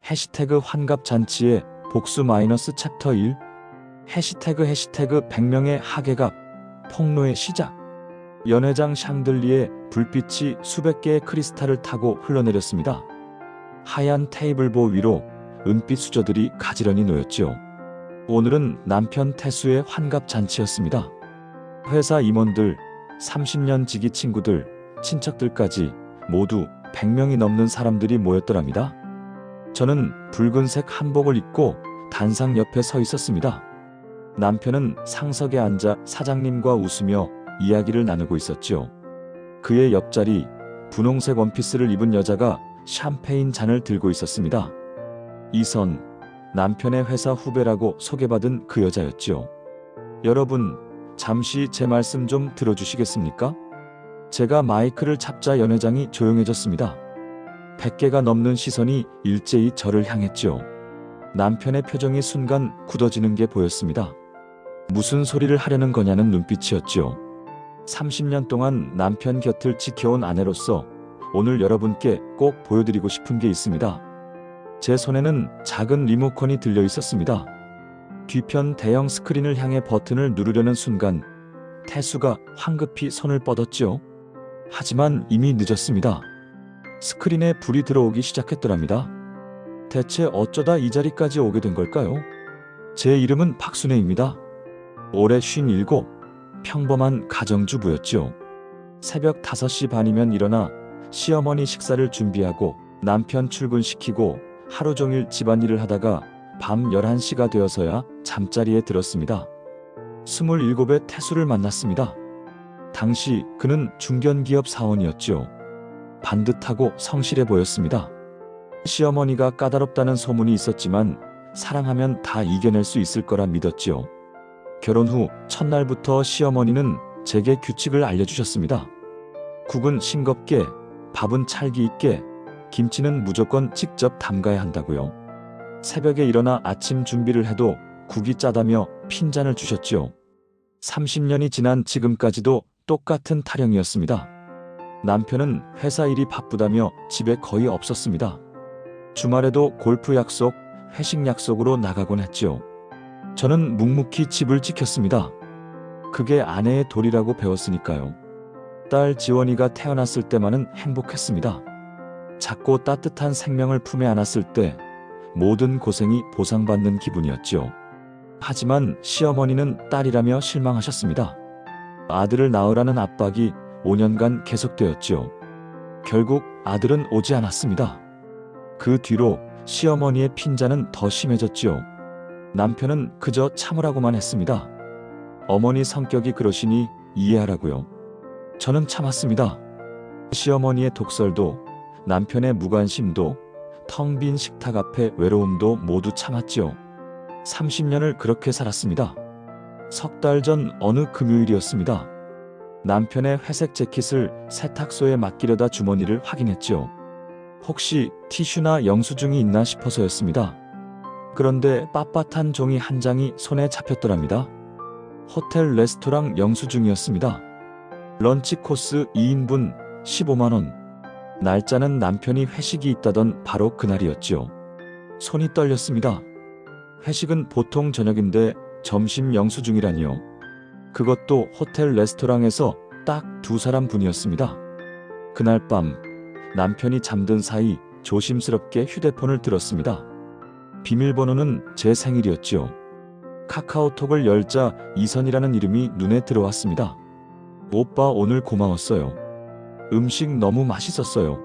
해시태그 환갑잔치의 복수 마이너스 챕터 1 해시태그 100명의 하객앞 폭로의 시작. 연회장 샹들리에 불빛이 수백 개의 크리스탈을 타고 흘러내렸습니다. 하얀 테이블보 위로 은빛 수저들이 가지런히 놓였죠. 오늘은 남편 태수의 환갑잔치였습니다. 회사 임원들, 30년 지기 친구들, 친척들까지 모두 100명이 넘는 사람들이 모였더랍니다. 저는 붉은색 한복을 입고 단상 옆에 서 있었습니다. 남편은 상석에 앉아 사장님과 웃으며 이야기를 나누고 있었죠. 그의 옆자리, 분홍색 원피스를 입은 여자가 샴페인 잔을 들고 있었습니다. 이선, 남편의 회사 후배라고 소개받은 그 여자였죠. 여러분, 잠시 제 말씀 좀 들어주시겠습니까? 제가 마이크를 잡자 연회장이 조용해졌습니다. 100개가 넘는 시선이 일제히 저를 향했죠. 남편의 표정이 순간 굳어지는 게 보였습니다. 무슨 소리를 하려는 거냐는 눈빛이었죠. 30년 동안 남편 곁을 지켜온 아내로서 오늘 여러분께 꼭 보여드리고 싶은 게 있습니다. 제 손에는 작은 리모컨이 들려 있었습니다. 뒤편 대형 스크린을 향해 버튼을 누르려는 순간 태수가 황급히 손을 뻗었죠. 하지만 이미 늦었습니다. 스크린에 불이 들어오기 시작했더랍니다. 대체 어쩌다 이 자리까지 오게 된 걸까요? 제 이름은 박순애입니다. 올해 57, 평범한 가정주부였죠. 새벽 5시 반이면 일어나 시어머니 식사를 준비하고 남편 출근시키고 하루 종일 집안일을 하다가 밤 11시가 되어서야 잠자리에 들었습니다. 27의 태수를 만났습니다. 당시 그는 중견기업 사원이었죠. 반듯하고 성실해 보였습니다. 시어머니가 까다롭다는 소문이 있었지만 사랑하면 다 이겨낼 수 있을 거라 믿었지요. 결혼 후 첫날부터 시어머니는 제게 규칙을 알려주셨습니다. 국은 싱겁게, 밥은 찰기 있게, 김치는 무조건 직접 담가야 한다고요. 새벽에 일어나 아침 준비를 해도 국이 짜다며 핀잔을 주셨죠. 30년이 지난 지금까지도 똑같은 타령이었습니다. 남편은 회사 일이 바쁘다며 집에 거의 없었습니다. 주말에도 골프 약속, 회식 약속으로 나가곤 했죠. 저는 묵묵히 집을 지켰습니다. 그게 아내의 도리라고 배웠으니까요. 딸 지원이가 태어났을 때만은 행복했습니다. 작고 따뜻한 생명을 품에 안았을 때 모든 고생이 보상받는 기분이었죠. 하지만 시어머니는 딸이라며 실망하셨습니다. 아들을 낳으라는 압박이 5년간 계속되었죠. 결국 아들은 오지 않았습니다. 그 뒤로 시어머니의 핀잔은 더 심해졌죠. 남편은 그저 참으라고만 했습니다. 어머니 성격이 그러시니 이해하라고요. 저는 참았습니다. 시어머니의 독설도 남편의 무관심도 텅 빈 식탁 앞의 외로움도 모두 참았죠. 30년을 그렇게 살았습니다. 석 달 전 어느 금요일이었습니다. 남편의 회색 재킷을 세탁소에 맡기려다 주머니를 확인했죠. 혹시 티슈나 영수증이 있나 싶어서였습니다. 그런데 빳빳한 종이 한 장이 손에 잡혔더랍니다. 호텔 레스토랑 영수증이었습니다. 런치 코스 2인분 15만원. 날짜는 남편이 회식이 있다던 바로 그날이었죠. 손이 떨렸습니다. 회식은 보통 저녁인데 점심 영수증이라니요. 그것도 호텔 레스토랑에서 딱 2사람 분이었습니다. 그날 밤 남편이 잠든 사이 조심스럽게 휴대폰을 들었습니다. 비밀번호는 제 생일이었죠. 카카오톡을 열자 이선이라는 이름이 눈에 들어왔습니다. 오빠 오늘 고마웠어요. 음식 너무 맛있었어요.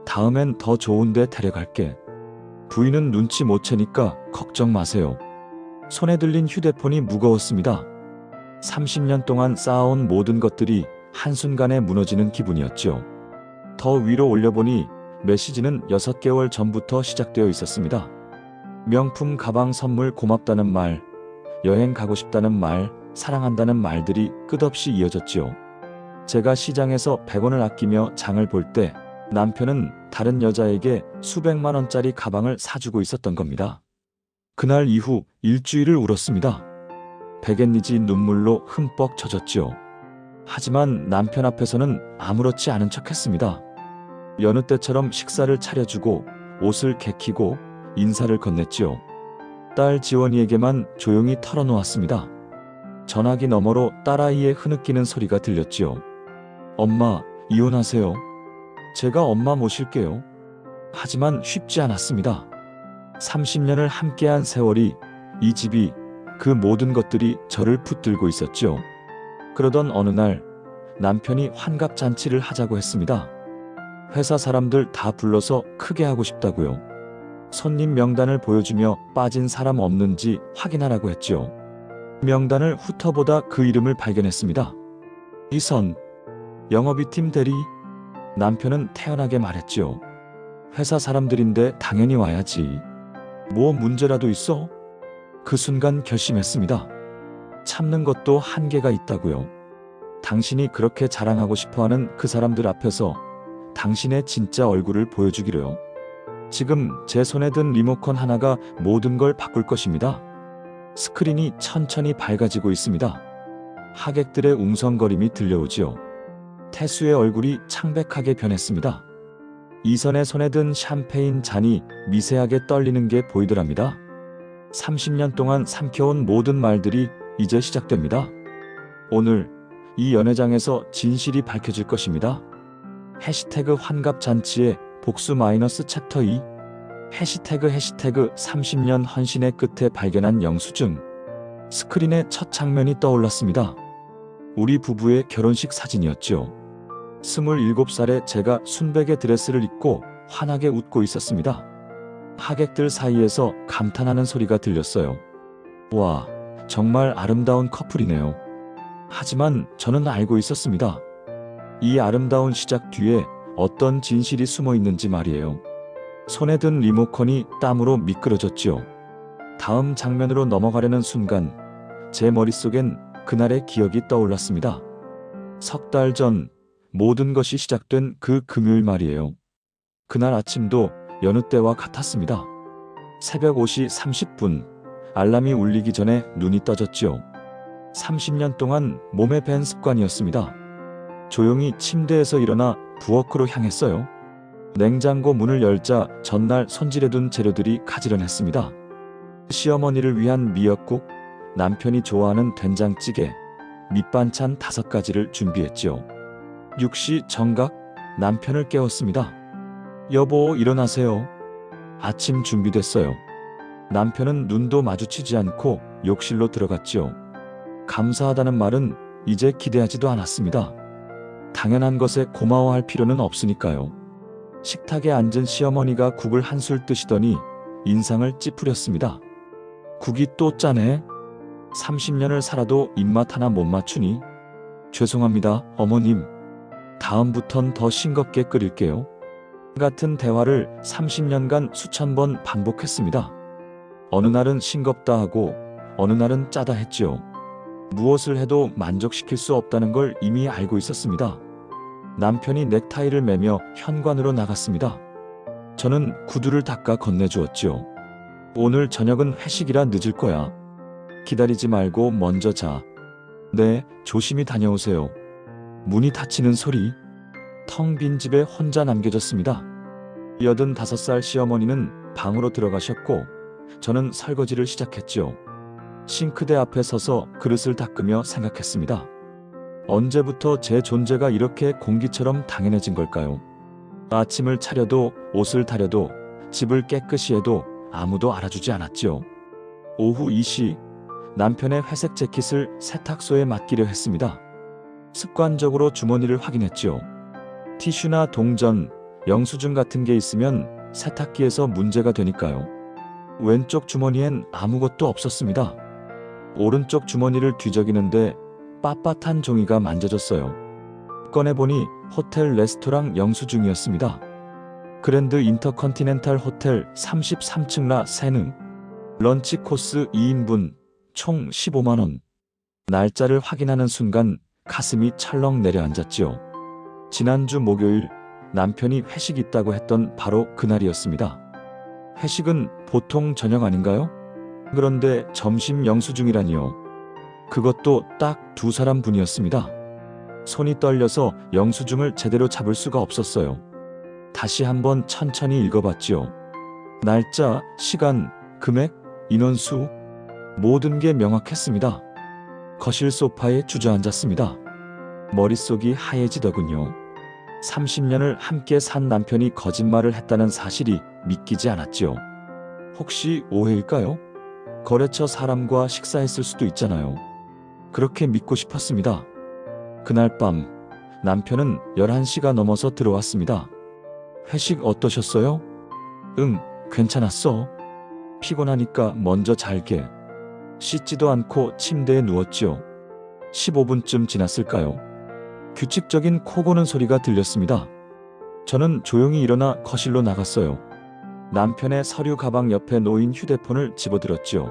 다음엔 더 좋은 데 데려갈게. 부인은 눈치 못 채니까 걱정 마세요. 손에 들린 휴대폰이 무거웠습니다. 30년 동안 쌓아온 모든 것들이 한순간에 무너지는 기분이었죠. 더 위로 올려보니 메시지는 6개월 전부터 시작되어 있었습니다. 명품 가방 선물 고맙다는 말, 여행 가고 싶다는 말, 사랑한다는 말들이 끝없이 이어졌지요. 제가 시장에서 100원을 아끼며 장을 볼 때 남편은 다른 여자에게 수백만 원짜리 가방을 사주고 있었던 겁니다. 그날 이후 일주일을 울었습니다. 백엔니지 눈물로 흠뻑 젖었죠. 하지만 남편 앞에서는 아무렇지 않은 척했습니다. 여느 때처럼 식사를 차려주고 옷을 개키고 인사를 건넸지요. 딸 지원이에게만 조용히 털어놓았습니다. 전화기 너머로 딸아이의 흐느끼는 소리가 들렸지요. 엄마, 이혼하세요. 제가 엄마 모실게요. 하지만 쉽지 않았습니다. 30년을 함께한 세월이, 이 집이, 그 모든 것들이 저를 붙들고 있었죠. 그러던 어느 날 남편이 환갑잔치를 하자고 했습니다. 회사 사람들 다 불러서 크게 하고 싶다고요. 손님 명단을 보여주며 빠진 사람 없는지 확인하라고 했죠. 명단을 훑어보다 그 이름을 발견했습니다. 이선, 영업이팀 대리. 남편은 태연하게 말했죠. 회사 사람들인데 당연히 와야지. 뭐 문제라도 있어? 그 순간 결심했습니다. 참는 것도 한계가 있다고요. 당신이 그렇게 자랑하고 싶어하는 그 사람들 앞에서 당신의 진짜 얼굴을 보여주기로요. 지금 제 손에 든 리모컨 하나가 모든 걸 바꿀 것입니다. 스크린이 천천히 밝아지고 있습니다. 하객들의 웅성거림이 들려오지요. 태수의 얼굴이 창백하게 변했습니다. 이선의 손에 든 샴페인 잔이 미세하게 떨리는 게 보이더랍니다. 30년 동안 삼켜온 모든 말들이 이제 시작됩니다. 오늘 이 연회장에서 진실이 밝혀질 것입니다. 해시태그 환갑잔치의 복수 마이너스 챕터 2. 해시태그 30년 헌신의 끝에 발견한 영수증. 스크린에 첫 장면이 떠올랐습니다. 우리 부부의 결혼식 사진이었죠. 27살에 제가 순백의 드레스를 입고 환하게 웃고 있었습니다. 하객들 사이에서 감탄하는 소리가 들렸어요. 와, 정말 아름다운 커플이네요. 하지만 저는 알고 있었습니다. 이 아름다운 시작 뒤에 어떤 진실이 숨어 있는지 말이에요. 손에 든 리모컨이 땀으로 미끄러졌지요. 다음 장면으로 넘어가려는 순간 제 머릿속엔 그날의 기억이 떠올랐습니다. 석 달 전 모든 것이 시작된 그 금요일 말이에요. 그날 아침도 여느 때와 같았습니다. 새벽 5시 30분, 알람이 울리기 전에 눈이 떠졌지요. 30년 동안 몸에 밴 습관이었습니다. 조용히 침대에서 일어나 부엌으로 향했어요. 냉장고 문을 열자 전날 손질해둔 재료들이 가지런했습니다. 시어머니를 위한 미역국, 남편이 좋아하는 된장찌개, 밑반찬 5가지를 준비했지요. 6시 정각, 남편을 깨웠습니다. 여보, 일어나세요. 아침 준비됐어요. 남편은 눈도 마주치지 않고 욕실로 들어갔지요. 감사하다는 말은 이제 기대하지도 않았습니다. 당연한 것에 고마워할 필요는 없으니까요. 식탁에 앉은 시어머니가 국을 한술 뜨시더니 인상을 찌푸렸습니다. 국이 또 짜네. 30년을 살아도 입맛 하나 못 맞추니? 죄송합니다, 어머님. 다음부턴 더 싱겁게 끓일게요. 같은 대화를 30년간 수천 번 반복했습니다. 어느 날은 싱겁다 하고 어느 날은 짜다 했지요. 무엇을 해도 만족시킬 수 없다는 걸 이미 알고 있었습니다. 남편이 넥타이를 매며 현관으로 나갔습니다. 저는 구두를 닦아 건네주었지요. 오늘 저녁은 회식이라 늦을 거야. 기다리지 말고 먼저 자. 네, 조심히 다녀오세요. 문이 닫히는 소리. 텅 빈 집에 혼자 남겨졌습니다. 85살 시어머니는 방으로 들어가셨고 저는 설거지를 시작했지요. 싱크대 앞에 서서 그릇을 닦으며 생각했습니다. 언제부터 제 존재가 이렇게 공기처럼 당연해진 걸까요? 아침을 차려도 옷을 다려도 집을 깨끗이 해도 아무도 알아주지 않았지요. 오후 2시 남편의 회색 재킷을 세탁소에 맡기려 했습니다. 습관적으로 주머니를 확인했지요. 티슈나 동전, 영수증 같은 게 있으면 세탁기에서 문제가 되니까요. 왼쪽 주머니엔 아무것도 없었습니다. 오른쪽 주머니를 뒤적이는데 빳빳한 종이가 만져졌어요. 꺼내보니 호텔 레스토랑 영수증이었습니다. 그랜드 인터컨티넨탈 호텔 33층 라 세능. 런치 코스 2인분 총 15만원. 날짜를 확인하는 순간 가슴이 철렁 내려앉았지요. 지난주 목요일 남편이 회식 있다고 했던 바로 그날이었습니다. 회식은 보통 저녁 아닌가요? 그런데 점심 영수증이라니요. 그것도 딱 2사람분이었습니다. 손이 떨려서 영수증을 제대로 잡을 수가 없었어요. 다시 한번 천천히 읽어봤지요. 날짜, 시간, 금액, 인원수 모든 게 명확했습니다. 거실 소파에 주저앉았습니다. 머릿속이 하얘지더군요. 30년을 함께 산 남편이 거짓말을 했다는 사실이 믿기지 않았지요. 혹시 오해일까요? 거래처 사람과 식사했을 수도 있잖아요. 그렇게 믿고 싶었습니다. 그날 밤 남편은 11시가 넘어서 들어왔습니다. 회식 어떠셨어요? 응, 괜찮았어. 피곤하니까 먼저 잘게. 씻지도 않고 침대에 누웠지요. 15분쯤 지났을까요? 규칙적인 코 고는 소리가 들렸습니다. 저는 조용히 일어나 거실로 나갔어요. 남편의 서류 가방 옆에 놓인 휴대폰을 집어들었지요.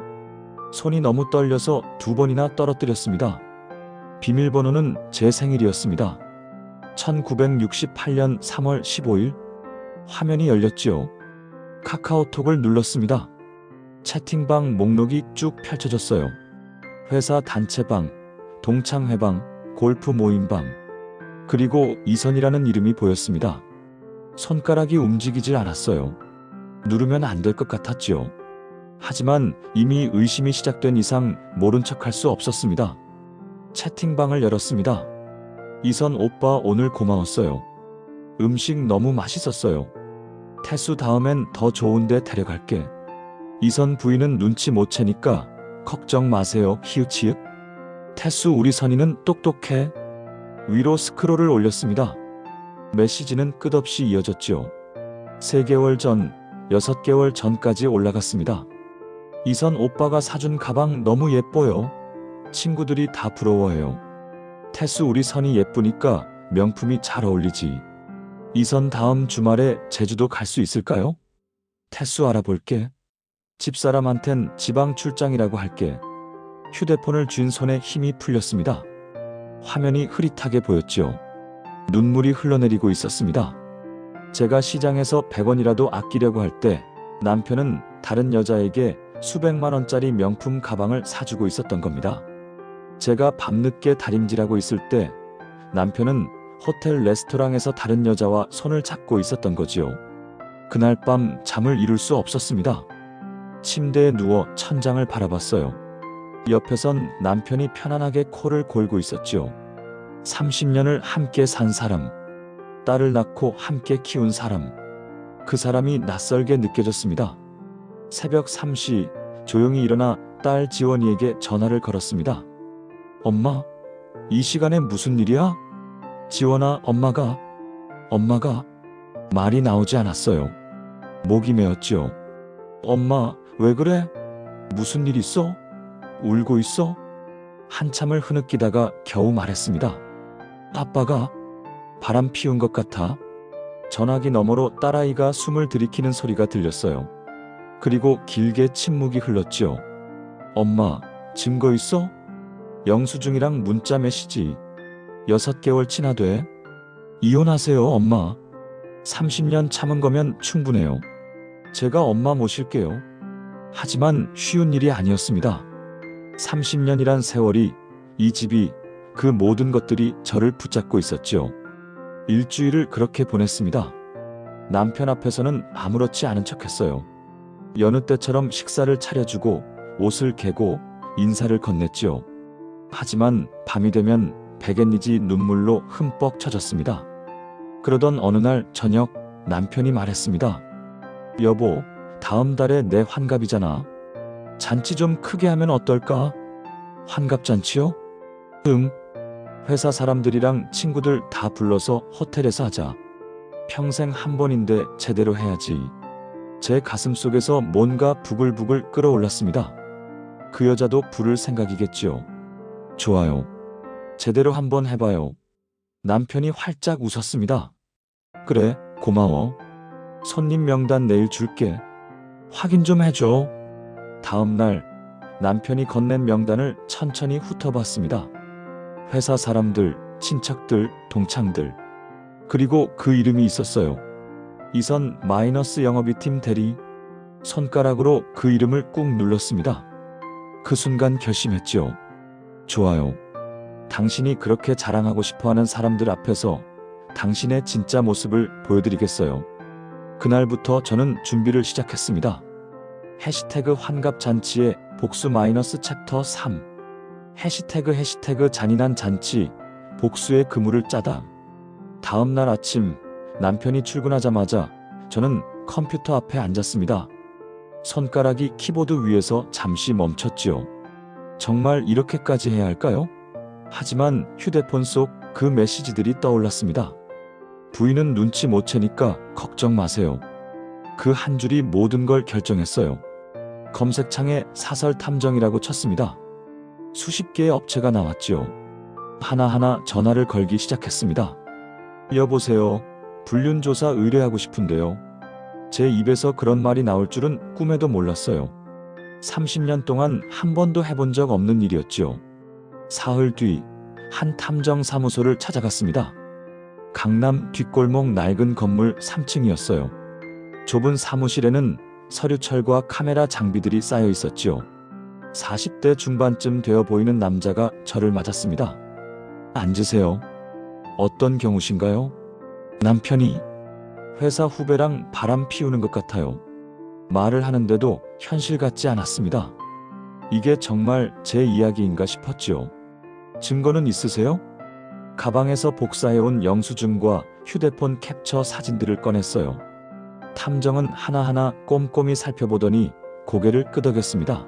손이 너무 떨려서 2번이나 떨어뜨렸습니다. 비밀번호는 제 생일이었습니다. 1968년 3월 15일. 화면이 열렸지요. 카카오톡을 눌렀습니다. 채팅방 목록이 쭉 펼쳐졌어요. 회사 단체방, 동창회방, 골프 모임방, 그리고 이선이라는 이름이 보였습니다. 손가락이 움직이질 않았어요. 누르면 안 될 것 같았지요. 하지만 이미 의심이 시작된 이상 모른 척할 수 없었습니다. 채팅방을 열었습니다. 이선 오빠 오늘 고마웠어요. 음식 너무 맛있었어요. 태수 다음엔 더 좋은데 데려갈게. 이선 부인은 눈치 못 채니까 걱정 마세요. 히읗히읗. 태수 우리 선이는 똑똑해. 위로 스크롤을 올렸습니다. 메시지는 끝없이 이어졌지요. 3개월 전, 6개월 전까지 올라갔습니다. 이선 오빠가 사준 가방 너무 예뻐요. 친구들이 다 부러워해요. 태수 우리 선이 예쁘니까 명품이 잘 어울리지. 이선 다음 주말에 제주도 갈 수 있을까요? 태수 알아볼게. 집사람한텐 지방 출장이라고 할게. 휴대폰을 쥔 손에 힘이 풀렸습니다. 화면이 흐릿하게 보였지요. 눈물이 흘러내리고 있었습니다. 제가 시장에서 100원이라도 아끼려고 할 때 남편은 다른 여자에게 수백만 원짜리 명품 가방을 사주고 있었던 겁니다. 제가 밤늦게 다림질하고 있을 때 남편은 호텔 레스토랑에서 다른 여자와 손을 잡고 있었던 거지요. 그날 밤 잠을 이룰 수 없었습니다. 침대에 누워 천장을 바라봤어요. 옆에선 남편이 편안하게 코를 골고 있었지요. 30년을 함께 산 사람, 딸을 낳고 함께 키운 사람, 그 사람이 낯설게 느껴졌습니다. 새벽 3시 조용히 일어나 딸 지원이에게 전화를 걸었습니다. 엄마, 이 시간에 무슨 일이야? 지원아, 엄마가 말이 나오지 않았어요. 목이 메었지요. 엄마, 왜 그래? 무슨 일 있어? 울고 있어? 한참을 흐느끼다가 겨우 말했습니다. 아빠가 바람 피운 것 같아. 전화기 너머로 딸아이가 숨을 들이키는 소리가 들렸어요. 그리고 길게 침묵이 흘렀지요. 엄마, 증거 있어? 영수증이랑 문자 메시지. 6개월 지나돼. 이혼하세요, 엄마. 30년 참은 거면 충분해요. 제가 엄마 모실게요. 하지만 쉬운 일이 아니었습니다. 30년이란 세월이, 이 집이, 그 모든 것들이 저를 붙잡고 있었죠. 일주일을 그렇게 보냈습니다. 남편 앞에서는 아무렇지 않은 척했어요. 여느 때처럼 식사를 차려주고 옷을 개고 인사를 건넸지요. 하지만 밤이 되면 백엔니지 눈물로 흠뻑 젖었습니다. 그러던 어느 날 저녁 남편이 말했습니다. 여보, 다음 달에 내 환갑이잖아. 잔치 좀 크게 하면 어떨까? 환갑잔치요? 회사 사람들이랑 친구들 다 불러서 호텔에서 하자. 평생 한 번인데 제대로 해야지. 제 가슴 속에서 뭔가 부글부글 끓어올랐습니다. 그 여자도 부를 생각이겠지요. 좋아요. 제대로 한번 해봐요. 남편이 활짝 웃었습니다. 그래, 고마워. 손님 명단 내일 줄게. 확인 좀 해줘. 다음 날 남편이 건넨 명단을 천천히 훑어봤습니다. 회사 사람들, 친척들, 동창들. 그리고 그 이름이 있었어요. 이선 마이너스 영업이팀 대리. 손가락으로 그 이름을 꾹 눌렀습니다. 그 순간 결심했지요. 좋아요. 당신이 그렇게 자랑하고 싶어하는 사람들 앞에서 당신의 진짜 모습을 보여드리겠어요. 그날부터 저는 준비를 시작했습니다. 해시태그 환갑잔치에 복수 마이너스 챕터 3. 해시태그 잔인한 잔치, 복수의 그물을 짜다. 다음 날 아침 남편이 출근하자마자 저는 컴퓨터 앞에 앉았습니다. 손가락이 키보드 위에서 잠시 멈췄지요. 정말 이렇게까지 해야 할까요? 하지만 휴대폰 속 그 메시지들이 떠올랐습니다. 부인은 눈치 못 채니까 걱정 마세요. 그 한 줄이 모든 걸 결정했어요. 검색창에 사설 탐정이라고 쳤습니다. 수십 개의 업체가 나왔지요. 하나하나 전화를 걸기 시작했습니다. 여보세요. 불륜조사 의뢰하고 싶은데요. 제 입에서 그런 말이 나올 줄은 꿈에도 몰랐어요. 30년 동안 한 번도 해본 적 없는 일이었지요. 사흘 뒤 한 탐정 사무소를 찾아갔습니다. 강남 뒷골목 낡은 건물 3층이었어요. 좁은 사무실에는 서류철과 카메라 장비들이 쌓여 있었지요. 40대 중반쯤 되어 보이는 남자가 저를 맞았습니다. 앉으세요. 어떤 경우신가요? 남편이 회사 후배랑 바람 피우는 것 같아요. 말을 하는데도 현실 같지 않았습니다. 이게 정말 제 이야기인가 싶었지요. 증거는 있으세요? 가방에서 복사해온 영수증과 휴대폰 캡처 사진들을 꺼냈어요. 탐정은 하나하나 꼼꼼히 살펴보더니 고개를 끄덕였습니다.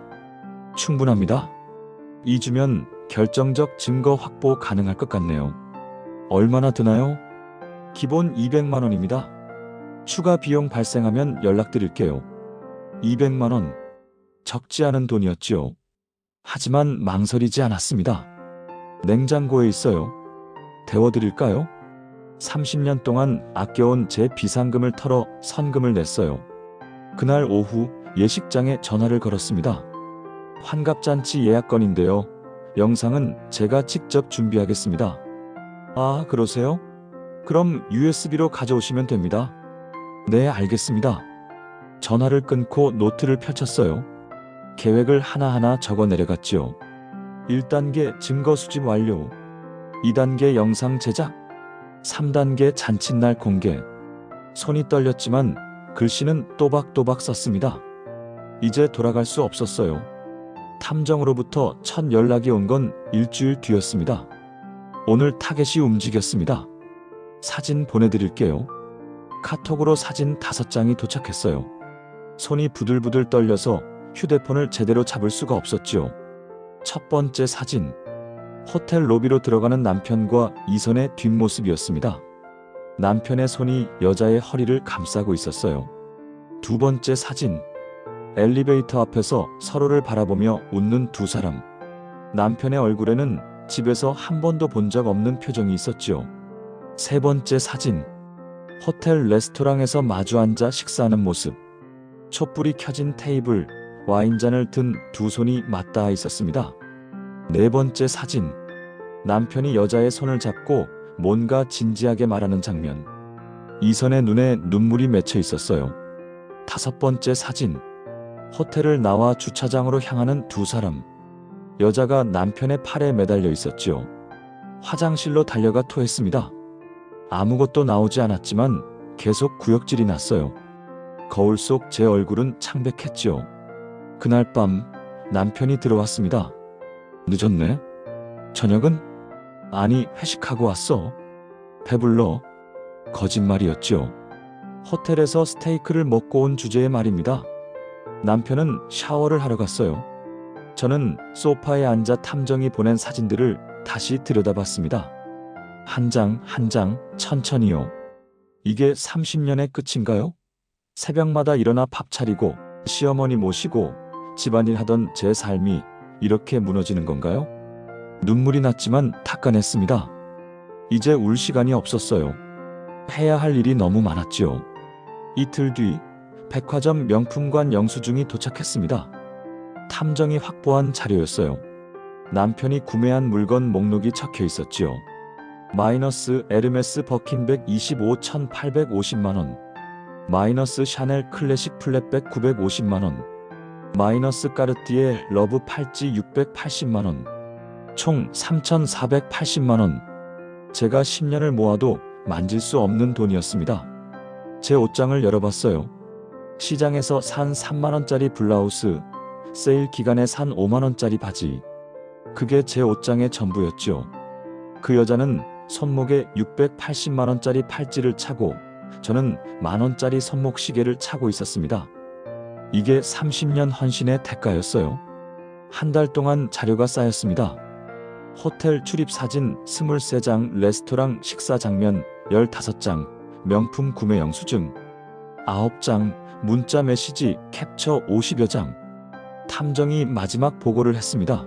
충분합니다. 2주면 결정적 증거 확보 가능할 것 같네요. 얼마나 드나요? 기본 200만 원입니다. 추가 비용 발생하면 연락드릴게요. 200만 원. 적지 않은 돈이었지요. 하지만 망설이지 않았습니다. 냉장고에 있어요. 데워드릴까요? 30년 동안 아껴온 제 비상금을 털어 선금을 냈어요. 그날 오후 예식장에 전화를 걸었습니다. 환갑잔치 예약건인데요. 영상은 제가 직접 준비하겠습니다. 아, 그러세요? 그럼 USB로 가져오시면 됩니다. 네, 알겠습니다. 전화를 끊고 노트를 펼쳤어요. 계획을 하나하나 적어 내려갔지요. 1단계 증거 수집 완료. 2단계 영상 제작. 3단계 잔칫날 공개. 손이 떨렸지만 글씨는 또박또박 썼습니다. 이제 돌아갈 수 없었어요. 탐정으로부터 첫 연락이 온 건 일주일 뒤였습니다. 오늘 타겟이 움직였습니다. 사진 보내드릴게요. 카톡으로 사진 5장이 도착했어요. 손이 부들부들 떨려서 휴대폰을 제대로 잡을 수가 없었지요. 첫 번째 사진. 호텔 로비로 들어가는 남편과 이선의 뒷모습이었습니다. 남편의 손이 여자의 허리를 감싸고 있었어요. 두 번째 사진. 엘리베이터 앞에서 서로를 바라보며 웃는 두 사람. 남편의 얼굴에는 집에서 한 번도 본 적 없는 표정이 있었지요. 세 번째 사진. 호텔 레스토랑에서 마주 앉아 식사하는 모습. 촛불이 켜진 테이블, 와인잔을 든 두 손이 맞닿아 있었습니다. 네 번째 사진. 남편이 여자의 손을 잡고 뭔가 진지하게 말하는 장면. 이선의 눈에 눈물이 맺혀 있었어요. 다섯 번째 사진. 호텔을 나와 주차장으로 향하는 두 사람. 여자가 남편의 팔에 매달려 있었지요. 화장실로 달려가 토했습니다. 아무것도 나오지 않았지만 계속 구역질이 났어요. 거울 속 제 얼굴은 창백했지요. 그날 밤 남편이 들어왔습니다. 늦었네? 저녁은? 아니, 회식하고 왔어. 배불러. 거짓말이었지요. 호텔에서 스테이크를 먹고 온 주제의 말입니다. 남편은 샤워를 하러 갔어요. 저는 소파에 앉아 탐정이 보낸 사진들을 다시 들여다봤습니다. 한 장 한 장 천천히요. 이게 30년의 끝인가요? 새벽마다 일어나 밥 차리고 시어머니 모시고 집안일 하던 제 삶이 이렇게 무너지는 건가요? 눈물이 났지만 닦아냈습니다. 이제 울 시간이 없었어요. 해야 할 일이 너무 많았지요. 이틀 뒤 백화점 명품관 영수증이 도착했습니다. 탐정이 확보한 자료였어요. 남편이 구매한 물건 목록이 적혀 있었지요. 마이너스 에르메스 버킨백 25,850만원, 마이너스 샤넬 클래식 플랫백 950만원, 마이너스 까르띠에 러브 팔찌 680만원, 총 3,480만원. 제가 10년을 모아도 만질 수 없는 돈이었습니다. 제 옷장을 열어봤어요. 시장에서 산 3만원짜리 블라우스, 세일 기간에 산 5만원짜리 바지. 그게 제 옷장의 전부였죠. 그 여자는 손목에 680만원짜리 팔찌를 차고 저는 만원짜리 손목 시계를 차고 있었습니다. 이게 30년 헌신의 대가였어요. 한 달 동안 자료가 쌓였습니다. 호텔 출입 사진 23장, 레스토랑 식사 장면 15장, 명품 구매 영수증 9장, 문자 메시지 캡처 50여 장. 탐정이 마지막 보고를 했습니다.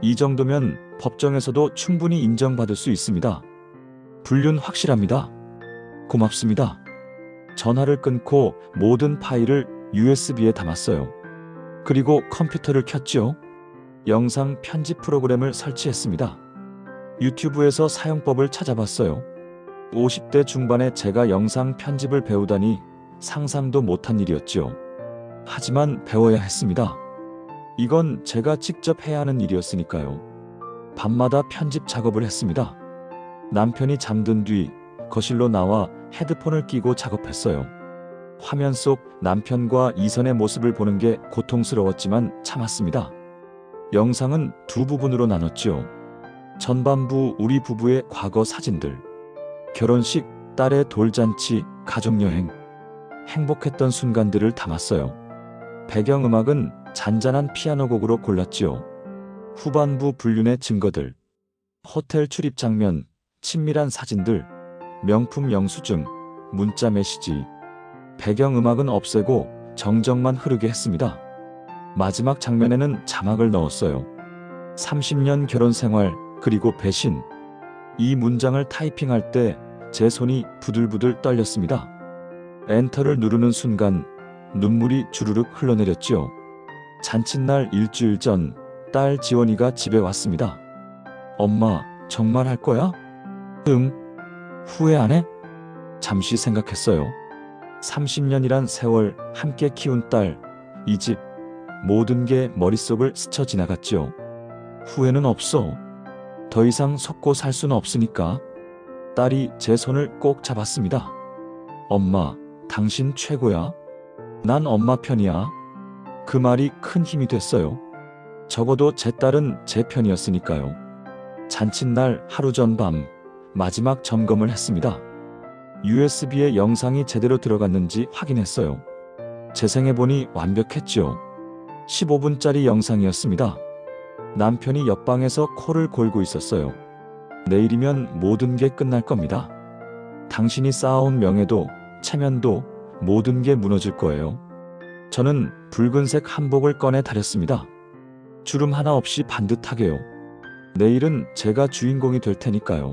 이 정도면 법정에서도 충분히 인정받을 수 있습니다. 불륜 확실합니다. 고맙습니다. 전화를 끊고 모든 파일을 USB에 담았어요. 그리고 컴퓨터를 켰죠. 영상 편집 프로그램을 설치했습니다. 유튜브에서 사용법을 찾아봤어요. 50대 중반에 제가 영상 편집을 배우다니 상상도 못한 일이었죠. 하지만 배워야 했습니다. 이건 제가 직접 해야 하는 일이었으니까요. 밤마다 편집 작업을 했습니다. 남편이 잠든 뒤 거실로 나와 헤드폰을 끼고 작업했어요. 화면 속 남편과 이선의 모습을 보는 게 고통스러웠지만 참았습니다. 영상은 두 부분으로 나눴죠. 전반부 우리 부부의 과거 사진들, 결혼식, 딸의 돌잔치, 가족여행, 행복했던 순간들을 담았어요. 배경음악은 잔잔한 피아노 곡으로 골랐지요. 후반부 불륜의 증거들, 호텔 출입 장면, 친밀한 사진들, 명품 영수증, 문자 메시지. 배경음악은 없애고 정적만 흐르게 했습니다. 마지막 장면에는 자막을 넣었어요. 30년 결혼 생활, 그리고 배신. 이 문장을 타이핑할 때 제 손이 부들부들 떨렸습니다. 엔터를 누르는 순간 눈물이 주르륵 흘러내렸지요. 잔칫날 일주일 전 딸 지원이가 집에 왔습니다. 엄마, 정말 할 거야? 응. 후회 안 해? 잠시 생각했어요. 30년이란 세월 함께 키운 딸, 이 집, 모든 게 머릿속을 스쳐 지나갔죠. 후회는 없어. 더 이상 속고 살 수는 없으니까. 딸이 제 손을 꼭 잡았습니다. 엄마, 당신 최고야. 난 엄마 편이야. 그 말이 큰 힘이 됐어요. 적어도 제 딸은 제 편이었으니까요. 잔칫날 하루 전 밤 마지막 점검을 했습니다. USB에 영상이 제대로 들어갔는지 확인했어요. 재생해보니 완벽했죠. 15분짜리 영상이었습니다. 남편이 옆방에서 코를 골고 있었어요. 내일이면 모든 게 끝날 겁니다. 당신이 쌓아온 명예도, 체면도 모든 게 무너질 거예요. 저는 붉은색 한복을 꺼내 다렸습니다. 주름 하나 없이 반듯하게요. 내일은 제가 주인공이 될 테니까요.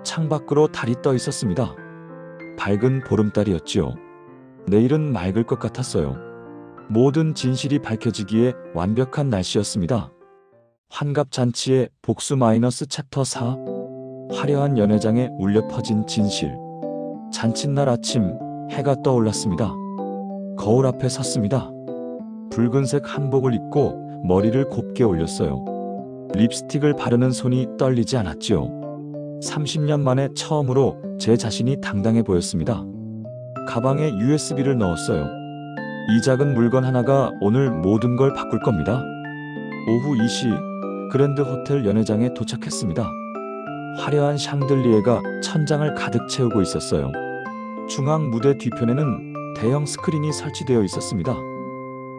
창밖으로 달이 떠 있었습니다. 밝은 보름달이었지요. 내일은 맑을 것 같았어요. 모든 진실이 밝혀지기에 완벽한 날씨였습니다. 환갑잔치의 복수 마이너스 챕터 4. 화려한 연회장에 울려 퍼진 진실. 잔칫날 아침 해가 떠올랐습니다. 거울 앞에 섰습니다. 붉은색 한복을 입고 머리를 곱게 올렸어요. 립스틱을 바르는 손이 떨리지 않았지요. 30년 만에 처음으로 제 자신이 당당해 보였습니다. 가방에 USB를 넣었어요. 이 작은 물건 하나가 오늘 모든 걸 바꿀 겁니다. 오후 2시 그랜드 호텔 연회장에 도착했습니다. 화려한 샹들리에가 천장을 가득 채우고 있었어요. 중앙 무대 뒤편에는 대형 스크린이 설치되어 있었습니다.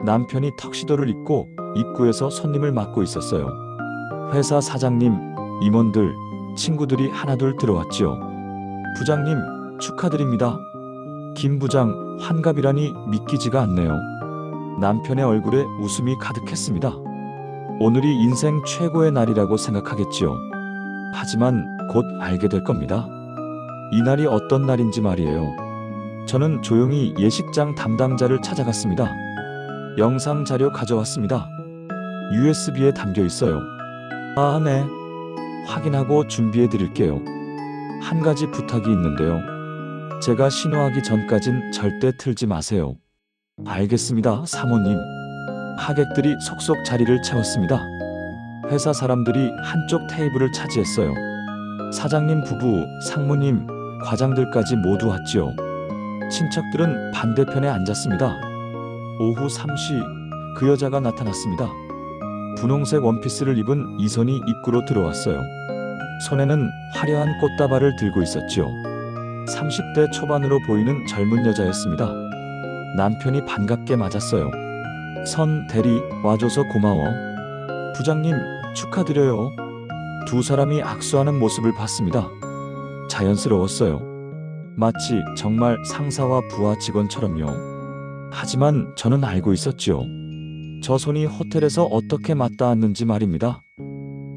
남편이 턱시도를 입고 입구에서 손님을 맞고 있었어요. 회사 사장님, 임원들, 친구들이 하나둘 들어왔지요. 부장님, 축하드립니다. 김 부장, 환갑이라니 믿기지가 않네요. 남편의 얼굴에 웃음이 가득했습니다. 오늘이 인생 최고의 날이라고 생각하겠지요. 하지만 곧 알게 될 겁니다. 이 날이 어떤 날인지 말이에요. 저는 조용히 예식장 담당자를 찾아갔습니다. 영상 자료 가져왔습니다. USB에 담겨 있어요. 아, 네. 확인하고 준비해 드릴게요. 한 가지 부탁이 있는데요. 제가 신호하기 전까진 절대 틀지 마세요. 알겠습니다, 사모님. 하객들이 속속 자리를 채웠습니다. 회사 사람들이 한쪽 테이블을 차지했어요. 사장님 부부, 상무님, 과장들까지 모두 왔지요. 친척들은 반대편에 앉았습니다. 오후 3시 그 여자가 나타났습니다. 분홍색 원피스를 입은 이선이 입구로 들어왔어요. 손에는 화려한 꽃다발을 들고 있었지요. 30대 초반으로 보이는 젊은 여자였습니다. 남편이 반갑게 맞았어요. 선 대리 와줘서 고마워. 부장님 축하드려요. 두 사람이 악수하는 모습을 봤습니다. 자연스러웠어요. 마치 정말 상사와 부하 직원처럼요. 하지만 저는 알고 있었지요. 저 손이 호텔에서 어떻게 맞닿았는지 말입니다.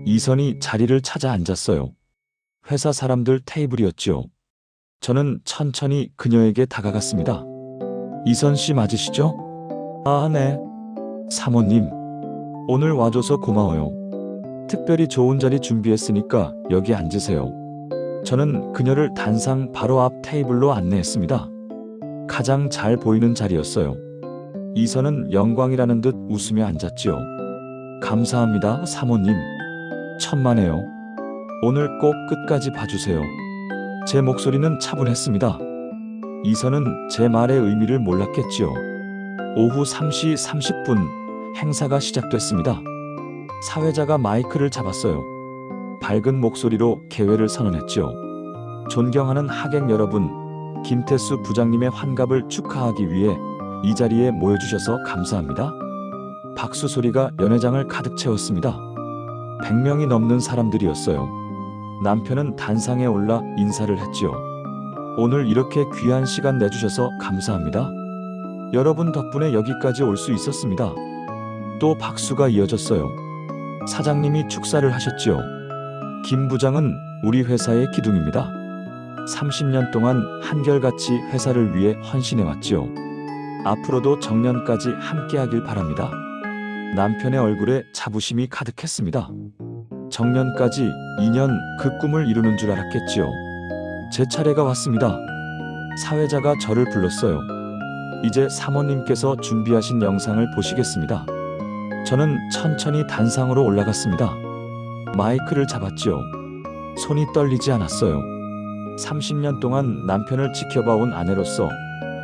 이선이 자리를 찾아 앉았어요. 회사 사람들 테이블이었지요. 저는 천천히 그녀에게 다가갔습니다. 이선 씨 맞으시죠? 아, 네. 사모님, 오늘 와줘서 고마워요. 특별히 좋은 자리 준비했으니까 여기 앉으세요. 저는 그녀를 단상 바로 앞 테이블로 안내했습니다. 가장 잘 보이는 자리였어요. 이선은 영광이라는 듯 웃으며 앉았지요. 감사합니다, 사모님. 천만에요. 오늘 꼭 끝까지 봐주세요. 제 목소리는 차분했습니다. 이선은 제 말의 의미를 몰랐겠지요. 오후 3시 30분 행사가 시작됐습니다. 사회자가 마이크를 잡았어요. 밝은 목소리로 개회를 선언했지요. 존경하는 하객 여러분, 김태수 부장님의 환갑을 축하하기 위해 이 자리에 모여주셔서 감사합니다. 박수 소리가 연회장을 가득 채웠습니다. 100명이 넘는 사람들이었어요. 남편은 단상에 올라 인사를 했지요. 오늘 이렇게 귀한 시간 내주셔서 감사합니다. 여러분 덕분에 여기까지 올 수 있었습니다. 또 박수가 이어졌어요. 사장님이 축사를 하셨지요. 김 부장은 우리 회사의 기둥입니다. 30년 동안 한결같이 회사를 위해 헌신해왔지요. 앞으로도 정년까지 함께하길 바랍니다. 남편의 얼굴에 자부심이 가득했습니다. 정년까지 2년 그 꿈을 이루는 줄 알았겠지요. 제 차례가 왔습니다. 사회자가 저를 불렀어요. 이제 사모님께서 준비하신 영상을 보시겠습니다. 저는 천천히 단상으로 올라갔습니다. 마이크를 잡았지요. 손이 떨리지 않았어요. 30년 동안 남편을 지켜봐온 아내로서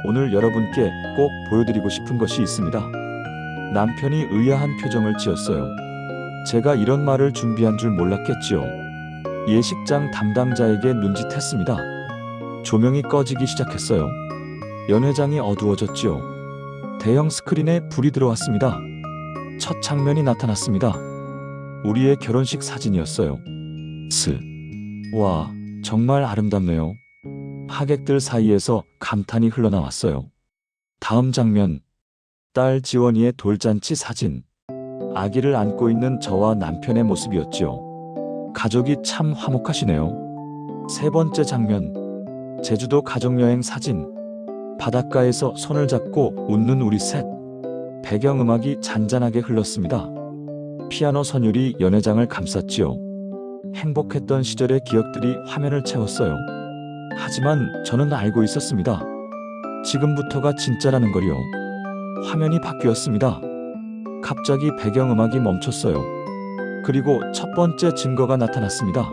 오늘 여러분께 꼭 보여드리고 싶은 것이 있습니다. 남편이 의아한 표정을 지었어요. 제가 이런 말을 준비한 줄 몰랐겠지요. 예식장 담당자에게 눈짓했습니다. 조명이 꺼지기 시작했어요. 연회장이 어두워졌지요. 대형 스크린에 불이 들어왔습니다. 첫 장면이 나타났습니다. 우리의 결혼식 사진이었어요. 와, 정말 아름답네요. 하객들 사이에서 감탄이 흘러나왔어요. 다음 장면. 딸 지원이의 돌잔치 사진. 아기를 안고 있는 저와 남편의 모습이었지요. 가족이 참 화목하시네요. 세 번째 장면. 제주도 가족여행 사진. 바닷가에서 손을 잡고 웃는 우리 셋. 배경음악이 잔잔하게 흘렀습니다. 피아노 선율이 연회장을 감쌌지요. 행복했던 시절의 기억들이 화면을 채웠어요. 하지만 저는 알고 있었습니다. 지금부터가 진짜라는 걸요. 화면이 바뀌었습니다. 갑자기 배경음악이 멈췄어요. 그리고 첫 번째 증거가 나타났습니다.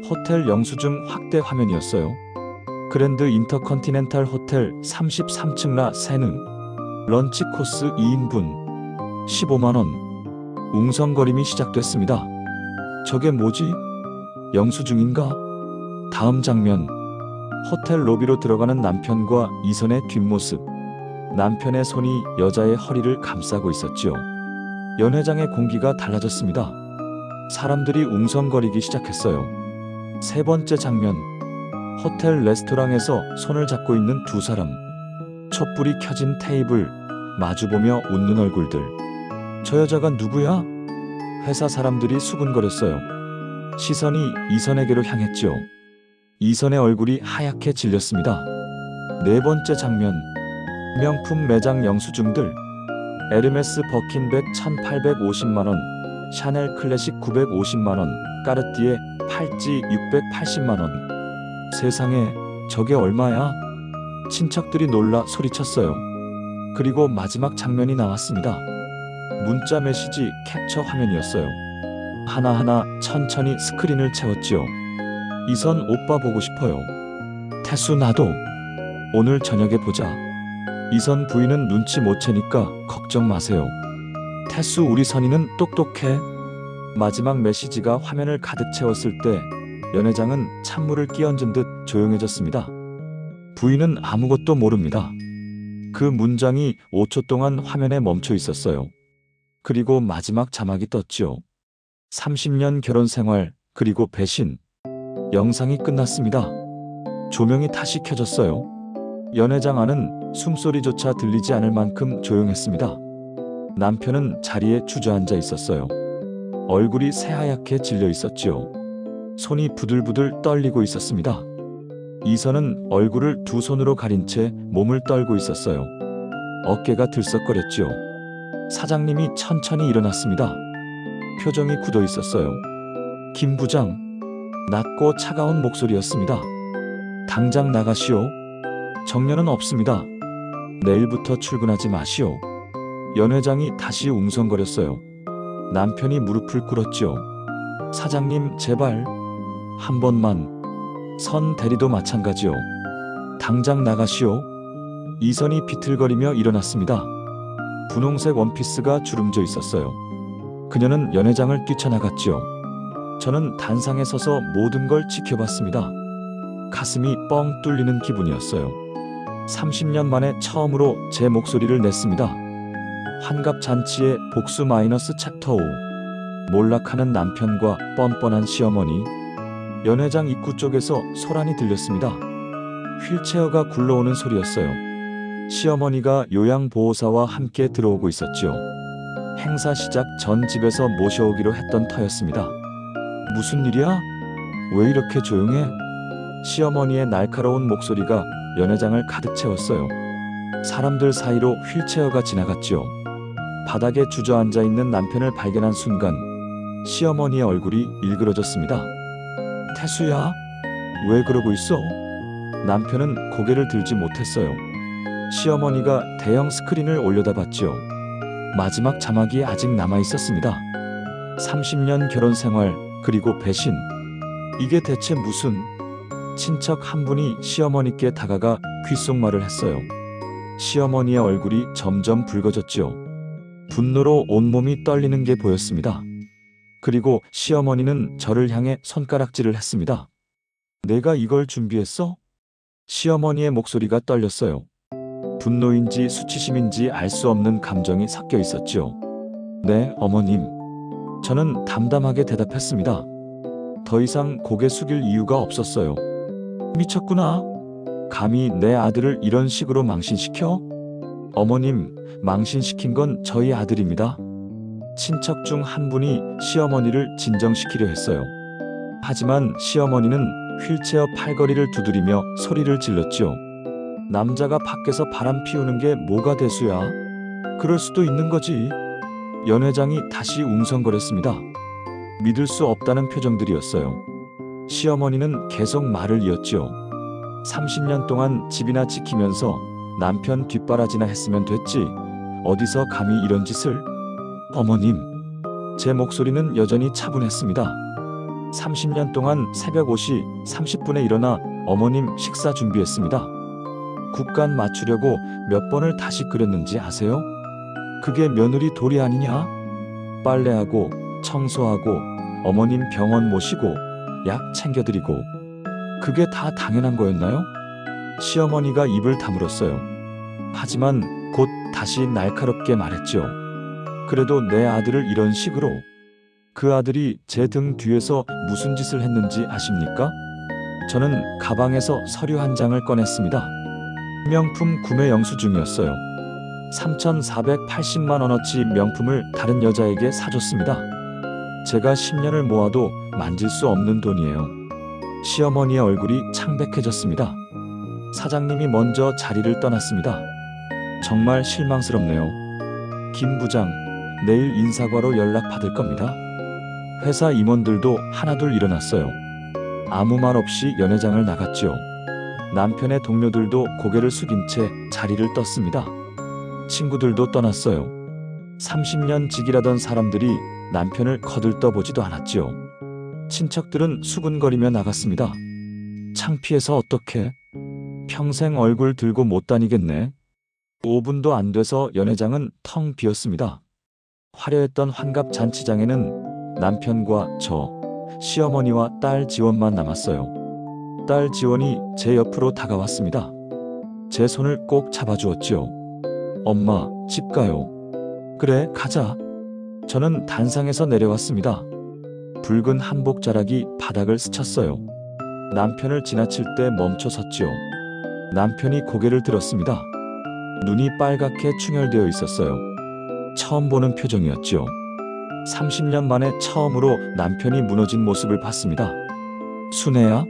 호텔 영수증 확대 화면이었어요. 그랜드 인터컨티넨탈 호텔 33층 라 세능. 런치 코스 2인분 15만원. 웅성거림이 시작됐습니다. 저게 뭐지? 영수증인가? 다음 장면. 호텔 로비로 들어가는 남편과 이선의 뒷모습. 남편의 손이 여자의 허리를 감싸고 있었지요. 연회장의 공기가 달라졌습니다. 사람들이 웅성거리기 시작했어요. 세 번째 장면. 호텔 레스토랑에서 손을 잡고 있는 두 사람. 촛불이 켜진 테이블. 마주보며 웃는 얼굴들. 저 여자가 누구야? 회사 사람들이 수군거렸어요. 시선이 이선에게로 향했지요. 이선의 얼굴이 하얗게 질렸습니다. 네 번째 장면. 명품 매장 영수증들. 에르메스 버킨백 1850만원, 샤넬 클래식 950만원, 까르띠에 팔찌 680만원. 세상에, 저게 얼마야? 친척들이 놀라 소리쳤어요. 그리고 마지막 장면이 나왔습니다. 문자 메시지 캡처 화면이었어요. 하나하나 천천히 스크린을 채웠지요. 이선 오빠 보고 싶어요. 태수 나도. 오늘 저녁에 보자. 이선 부인은 눈치 못 채니까 걱정 마세요. 태수 우리 선이는 똑똑해. 마지막 메시지가 화면을 가득 채웠을 때 연 회장은 찬물을 끼얹은 듯 조용해졌습니다. 부인은 아무것도 모릅니다. 그 문장이 5초 동안 화면에 멈춰 있었어요. 그리고 마지막 자막이 떴죠. 30년 결혼 생활, 그리고 배신. 영상이 끝났습니다. 조명이 다시 켜졌어요. 연 회장 안은 숨소리조차 들리지 않을 만큼 조용했습니다. 남편은 자리에 주저앉아 있었어요. 얼굴이 새하얗게 질려 있었지요. 손이 부들부들 떨리고 있었습니다. 이선은 얼굴을 두 손으로 가린 채 몸을 떨고 있었어요. 어깨가 들썩거렸지요. 사장님이 천천히 일어났습니다. 표정이 굳어 있었어요. 김 부장, 낮고 차가운 목소리였습니다. 당장 나가시오. 정년은 없습니다. 내일부터 출근하지 마시오. 연 회장이 다시 웅성거렸어요. 남편이 무릎을 꿇었지요. 사장님 제발 한 번만. 선 대리도 마찬가지요. 당장 나가시오. 이선이 비틀거리며 일어났습니다. 분홍색 원피스가 주름져 있었어요. 그녀는 연 회장을 뛰쳐나갔지요. 저는 단상에 서서 모든 걸 지켜봤습니다. 가슴이 뻥 뚫리는 기분이었어요. 30년 만에 처음으로 제 목소리를 냈습니다. 환갑잔치의 복수 마이너스 챕터 5. 몰락하는 남편과 뻔뻔한 시어머니. 연 회장 입구 쪽에서 소란이 들렸습니다. 휠체어가 굴러오는 소리였어요. 시어머니가 요양보호사와 함께 들어오고 있었지요. 행사 시작 전 집에서 모셔오기로 했던 터였습니다. 무슨 일이야? 왜 이렇게 조용해? 시어머니의 날카로운 목소리가 연 회장을 가득 채웠어요. 사람들 사이로 휠체어가 지나갔지요. 바닥에 주저앉아 있는 남편을 발견한 순간 시어머니의 얼굴이 일그러졌습니다. 태수야, 왜 그러고 있어? 남편은 고개를 들지 못했어요. 시어머니가 대형 스크린을 올려다봤지요. 마지막 자막이 아직 남아 있었습니다. 30년 결혼 생활, 그리고 배신. 이게 대체 무슨? 친척 한 분이 시어머니께 다가가 귓속말을 했어요. 시어머니의 얼굴이 점점 붉어졌지요. 분노로 온몸이 떨리는 게 보였습니다. 그리고 시어머니는 저를 향해 손가락질을 했습니다. 내가 이걸 준비했어? 시어머니의 목소리가 떨렸어요. 분노인지 수치심인지 알 수 없는 감정이 섞여 있었지요. 네, 어머님. 저는 담담하게 대답했습니다. 더 이상 고개 숙일 이유가 없었어요. 미쳤구나. 감히 내 아들을 이런 식으로 망신시켜? 어머님, 망신시킨 건 저희 아들입니다. 친척 중 한 분이 시어머니를 진정시키려 했어요. 하지만 시어머니는 휠체어 팔걸이를 두드리며 소리를 질렀지요. 남자가 밖에서 바람 피우는 게 뭐가 대수야? 그럴 수도 있는 거지. 연 회장이 다시 웅성거렸습니다. 믿을 수 없다는 표정들이었어요. 시어머니는 계속 말을 이었지요. 30년 동안 집이나 지키면서 남편 뒷바라지나 했으면 됐지. 어디서 감히 이런 짓을? 어머님. 제 목소리는 여전히 차분했습니다. 30년 동안 새벽 5시 30분에 일어나 어머님 식사 준비했습니다. 국간 맞추려고 몇 번을 다시 끓였는지 아세요? 그게 며느리 도리 아니냐? 빨래하고 청소하고 어머님 병원 모시고 약 챙겨드리고 그게 다 당연한 거였나요? 시어머니가 입을 다물었어요. 하지만 곧 다시 날카롭게 말했죠. 그래도 내 아들을 이런 식으로. 그 아들이 제 등 뒤에서 무슨 짓을 했는지 아십니까? 저는 가방에서 서류 한 장을 꺼냈습니다. 명품 구매 영수 중이었어요. 3,480만 원어치 명품을 다른 여자에게 사줬습니다. 제가 10년을 모아도 만질 수 없는 돈이에요. 시어머니의 얼굴이 창백해졌습니다. 사장님이 먼저 자리를 떠났습니다. 정말 실망스럽네요. 김 부장, 내일 인사과로 연락 받을 겁니다. 회사 임원들도 하나둘 일어났어요. 아무 말 없이 연 회장을 나갔지요. 남편의 동료들도 고개를 숙인 채 자리를 떴습니다. 친구들도 떠났어요. 30년 직이라던 사람들이 남편을 거들떠보지도 않았지요. 친척들은 수군거리며 나갔습니다. 창피해서 어떡해? 평생 얼굴 들고 못 다니겠네. 5분도 안 돼서 연회장은 텅 비었습니다. 화려했던 환갑 잔치장에는 남편과 저, 시어머니와 딸 지원만 남았어요. 딸 지원이 제 옆으로 다가왔습니다. 제 손을 꼭 잡아주었지요. 엄마, 집 가요. 그래, 가자. 저는 단상에서 내려왔습니다. 붉은 한복 자락이 바닥을 스쳤어요. 남편을 지나칠 때 멈춰 섰지요. 남편이 고개를 들었습니다. 눈이 빨갛게 충혈되어 있었어요. 처음 보는 표정이었지요. 30년 만에 처음으로 남편이 무너진 모습을 봤습니다. 순애야,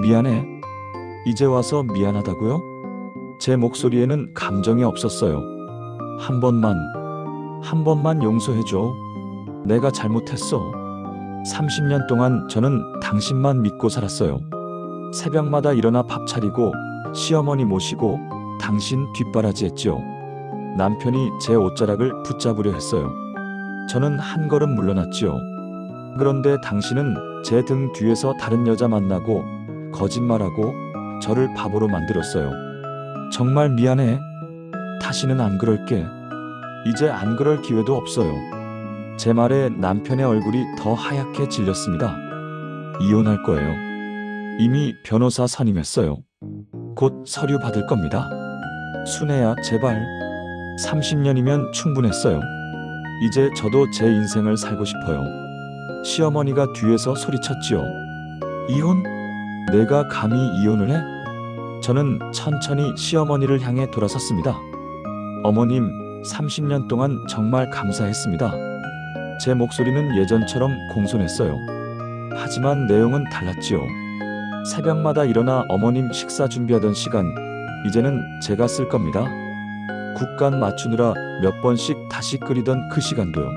미안해. 이제 와서 미안하다고요? 제 목소리에는 감정이 없었어요. 한 번만 용서해줘. 내가 잘못했어. 30년 동안 저는 당신만 믿고 살았어요. 새벽마다 일어나 밥 차리고 시어머니 모시고 당신 뒷바라지 했지요. 남편이 제 옷자락을 붙잡으려 했어요. 저는 한 걸음 물러났지요. 그런데 당신은 제 등 뒤에서 다른 여자 만나고 거짓말하고 저를 바보로 만들었어요. 정말 미안해. 다시는 안 그럴게. 이제 안 그럴 기회도 없어요. 제 말에 남편의 얼굴이 더 하얗게 질렸습니다. 이혼할 거예요. 이미 변호사 선임했어요. 곧 서류 받을 겁니다. 순애야, 제발. 30년이면 충분했어요. 이제 저도 제 인생을 살고 싶어요. 시어머니가 뒤에서 소리쳤지요. 이혼? 내가 감히 이혼을 해? 저는 천천히 시어머니를 향해 돌아섰습니다. 어머님, 30년 동안 정말 감사했습니다. 제 목소리는 예전처럼 공손했어요. 하지만 내용은 달랐지요. 새벽마다 일어나 어머님 식사 준비하던 시간, 이제는 제가 쓸 겁니다. 국간 맞추느라 몇 번씩 다시 끓이던 그 시간도요.